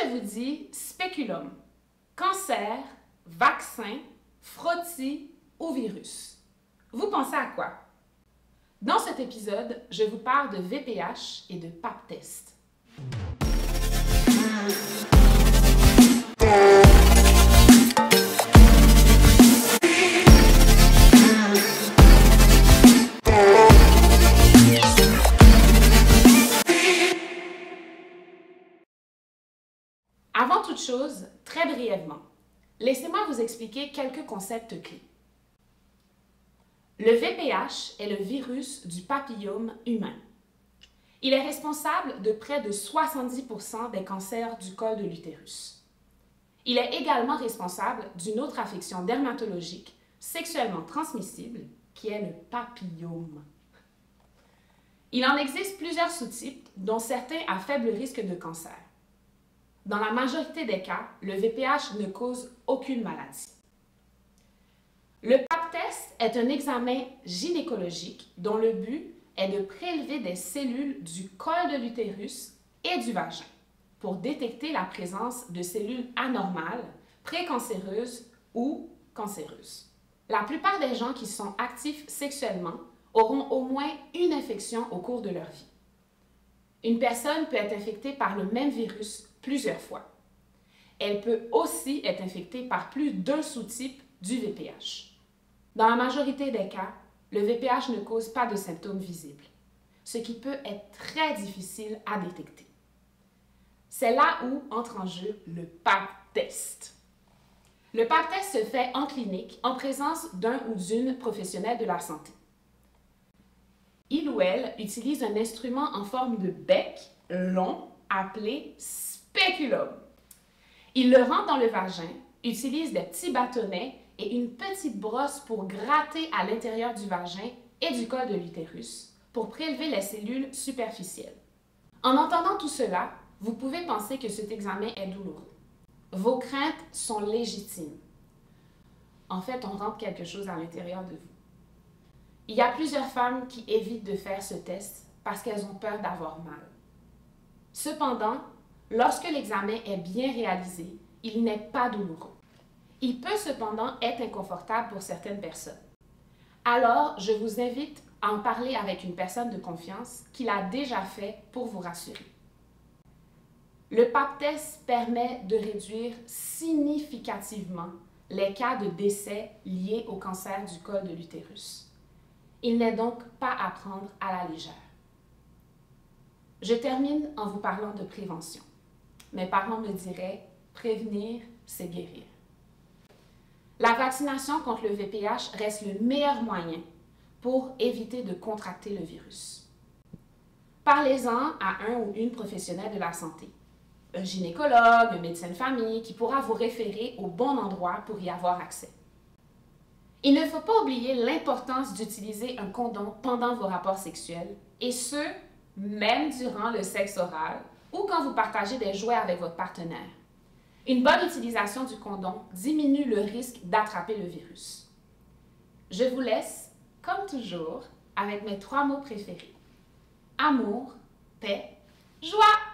je vous dis spéculum, cancer, vaccin, frottis ou virus, vous pensez à quoi? Dans cet épisode, je vous parle de VPH et de Pap test. Avant toute chose, très brièvement, laissez-moi vous expliquer quelques concepts clés. Le VPH est le virus du papillome humain. Il est responsable de près de 70% des cancers du col de l'utérus. Il est également responsable d'une autre affection dermatologique sexuellement transmissible qui est le papillome. Il en existe plusieurs sous-types, dont certains à faible risque de cancer. Dans la majorité des cas, le VPH ne cause aucune maladie. Le Pap test est un examen gynécologique dont le but est de prélever des cellules du col de l'utérus et du vagin pour détecter la présence de cellules anormales, précancéreuses ou cancéreuses. La plupart des gens qui sont actifs sexuellement auront au moins une infection au cours de leur vie. Une personne peut être infectée par le même virus plusieurs fois. Elle peut aussi être infectée par plus d'un sous-type du VPH. Dans la majorité des cas, le VPH ne cause pas de symptômes visibles, ce qui peut être très difficile à détecter. C'est là où entre en jeu le Pap test. Le Pap test se fait en clinique en présence d'un ou d'une professionnelle de la santé. Il ou elle utilise un instrument en forme de bec long appelé spéculum. Il le rentre dans le vagin, utilise des petits bâtonnets et une petite brosse pour gratter à l'intérieur du vagin et du col de l'utérus pour prélever les cellules superficielles. En entendant tout cela, vous pouvez penser que cet examen est douloureux. Vos craintes sont légitimes. En fait, on rentre quelque chose à l'intérieur de vous. Il y a plusieurs femmes qui évitent de faire ce test parce qu'elles ont peur d'avoir mal. Cependant, lorsque l'examen est bien réalisé, il n'est pas douloureux. Il peut cependant être inconfortable pour certaines personnes. Alors, je vous invite à en parler avec une personne de confiance qui l'a déjà fait pour vous rassurer. Le Pap test permet de réduire significativement les cas de décès liés au cancer du col de l'utérus. Il n'est donc pas à prendre à la légère. Je termine en vous parlant de prévention. Mes parents me diraient « prévenir, c'est guérir ». La vaccination contre le VPH reste le meilleur moyen pour éviter de contracter le virus. Parlez-en à un ou une professionnelle de la santé, un gynécologue, un médecin de famille qui pourra vous référer au bon endroit pour y avoir accès. Il ne faut pas oublier l'importance d'utiliser un condom pendant vos rapports sexuels, et ce, même durant le sexe oral ou quand vous partagez des jouets avec votre partenaire. Une bonne utilisation du condom diminue le risque d'attraper le virus. Je vous laisse, comme toujours, avec mes 3 mots préférés. Amour, paix, joie!